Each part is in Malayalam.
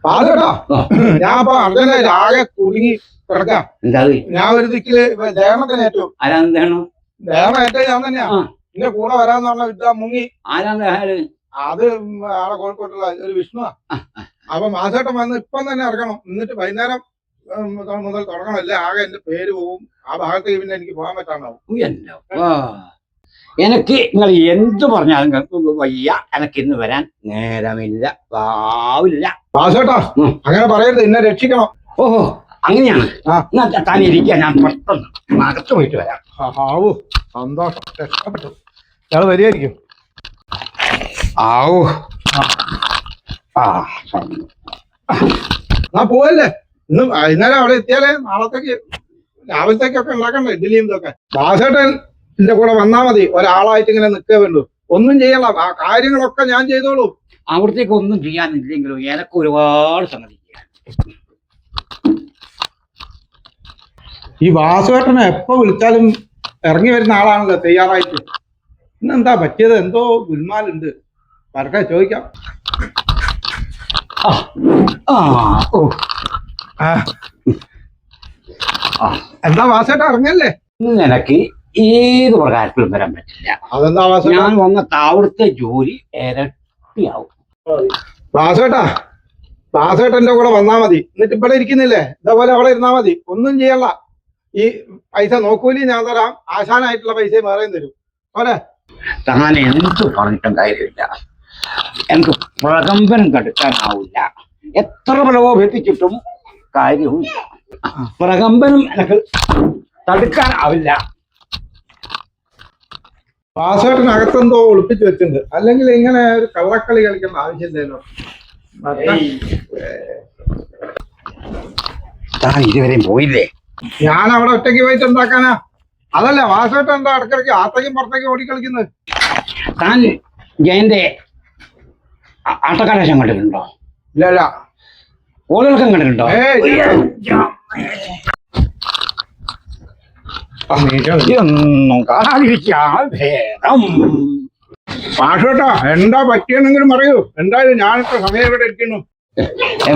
പാതേട്ടാ ഞാൻ അപ്പൊ അർജനെ ആകെ കുടുങ്ങി കിടക്കാം. ഞാൻ ഒരു ദിക്കില് ദേഹത്തിന് ഏറ്റവും ദേഹം ഞാൻ തന്നെയാ എന്റെ കൂടെ വരാന്ന് പറഞ്ഞ വിദ്യ മുങ്ങി. അത് ആളെ കോഴിക്കോട്ടുള്ള ഒരു വിഷ്ണുവാ. അപ്പൊ മാസേട്ടൻ വന്ന് ഇപ്പം തന്നെ ഇറങ്ങണം. എന്നിട്ട് വൈകുന്നേരം മുതൽ തുടങ്ങണം. അല്ലേ ആകെ എന്റെ പേര് പോവും. ആ ഭാഗത്തേക്ക് പിന്നെ എനിക്ക് പോകാൻ പറ്റാണ്ടാവും. എനിക്ക് നിങ്ങൾ എന്ത് പറഞ്ഞാലും വയ്യ. എനിക്ക് ഇന്ന് വരാൻ നേരമില്ല, പാവില്ല. മാസേട്ടാ അങ്ങനെ പറയരുത്, എന്നെ രക്ഷിക്കണം. ഓഹോ അങ്ങനെയാണ്. താൻ ഇരിക്കുക, ഞാൻ പെട്ടെന്ന് അകത്ത് പോയിട്ട് വരാം. ആവൂ സന്തോഷം, രക്ഷപ്പെട്ടു. ഇയാള് വരികയായിരിക്കും. ആവൂ ആ പോവല്ലേ. ഇന്ന് വൈകുന്നേരം അവിടെ എത്തിയാലേ നാളത്തേക്ക് രാവിലത്തേക്കൊക്കെ ഉണ്ടാക്കണ്ടേ ഇഡ്ഡലിയും ഇതൊക്കെ. ദാസേട്ടൻ എന്റെ കൂടെ വന്നാ മതി. ഒരാളായിട്ട് ഇങ്ങനെ നിൽക്കേ വേണ്ടു. ഒന്നും ചെയ്യണം, ആ കാര്യങ്ങളൊക്കെ ഞാൻ ചെയ്തോളൂ. അവിടത്തേക്ക് ഒന്നും ചെയ്യാനില്ലെങ്കിലും എനിക്ക് ഒരുപാട് സംഗതി ചെയ്യാൻ. ഈ വാസുവേട്ടനെ എപ്പോ വിളിച്ചാലും ഇറങ്ങി വരുന്ന ആളാണല്ലോ തയ്യാറായിട്ട്. ഇന്നെന്താ പറ്റിയത്? എന്തോ ഗുൽമാലുണ്ട്. പരക്കെ ചോദിക്കാം. എന്താ വാസേട്ടാ ഇറങ്ങല്ലേ? നിനക്ക് ഏത് പ്രകാരത്തിലും വരാൻ പറ്റില്ല. അതെന്താ വാസേട്ടാ? ഞാൻ വന്ന അവിടുത്തെ ജോലി ഇരട്ടിയാവും. വാസേട്ടന്റെ കൂടെ വന്നാ മതി. എന്നിട്ട് ഇവിടെ ഇരിക്കുന്നില്ലേ, ഇതേപോലെ അവിടെ ഇരുന്നാ മതി. ഒന്നും ചെയ്യണ്ട. ഈ പൈസ നോക്കൂലി ഞാൻ തരാം. ആശാനായിട്ടുള്ള പൈസ വേറെയും തരും. പോരെ? താൻ എന്ത് പറഞ്ഞിട്ടും കാര്യമില്ല. എനിക്ക് പ്രകമ്പനം കടുക്കാനാവില്ല. എത്ര പ്രലോഭിപ്പിച്ചിട്ടും കാര്യവുമില്ല. പ്രകമ്പനം എനിക്ക് തടുക്കാനാവില്ല. വാസേട്ടനകത്തെന്തോ ഒളിപ്പിച്ചു വെച്ചിട്ടുണ്ട്. അല്ലെങ്കിൽ ഇങ്ങനെ ഒരു കള്ളക്കളി കളിക്കേണ്ട ആവശ്യമില്ലല്ലോ. താൻ ഇതുവരെയും പോയില്ലേ? ഞാൻ അവിടെ ഒറ്റയ്ക്ക് പോയിട്ട് എന്താക്കാനാ? അതല്ല വാസേട്ടൻ എന്താ ഇടയ്ക്കിടയ്ക്ക് ആത്തേക്കും പുറത്തേക്കും ഓടിക്കളിക്കുന്നത്? താൻ ജയന്റെ ആട്ടക്കലാശം കണ്ടിട്ടുണ്ടോ? ഇല്ല. ഓളുകൾക്കും കണ്ടിട്ടുണ്ടോ? ഒന്നും കാണാതിരിക്കാൻ ഭേദം. വാസേട്ടാ എന്താ പറ്റിയെന്നെങ്കിലും പറയൂ. എന്തായാലും ഞാനിപ്പോ സമയം ഇവിടെ ഇരിക്കുന്നു.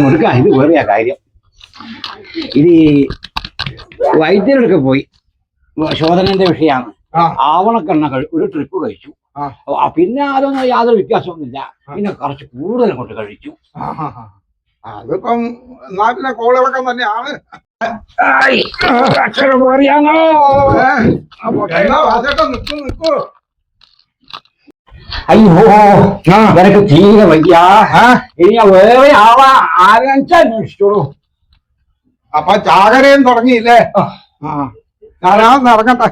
മുടുക്ക ഇത് വേറെയാ കാര്യം. ഇത് വൈദ്യരൊക്കെ പോയി ശോധനന്റെ വിഷയമാണ്. ആവണക്കെണ്ണ ഒരു ട്രിപ്പ് കഴിച്ചു. പിന്നെ അതൊന്നും യാതൊരു വ്യത്യാസമൊന്നുമില്ല. പിന്നെ കുറച്ച് കൂടുതൽ കൊണ്ട് കഴിച്ചു. അതിപ്പം എന്നാ പിന്നെ കോളിളക്കം തന്നെയാണ്. പറയാനോ നിക്കൂ. അയ്യോ നിനക്ക് തീരെ വയ്യ. ഇനി വേറെ ആവാ ആരാച്ചാ അന്വേഷിച്ചോളൂ. അപ്പൊ ചാകരയും തുടങ്ങിയില്ലേ? ഞാനാ നടക്കട്ടെ.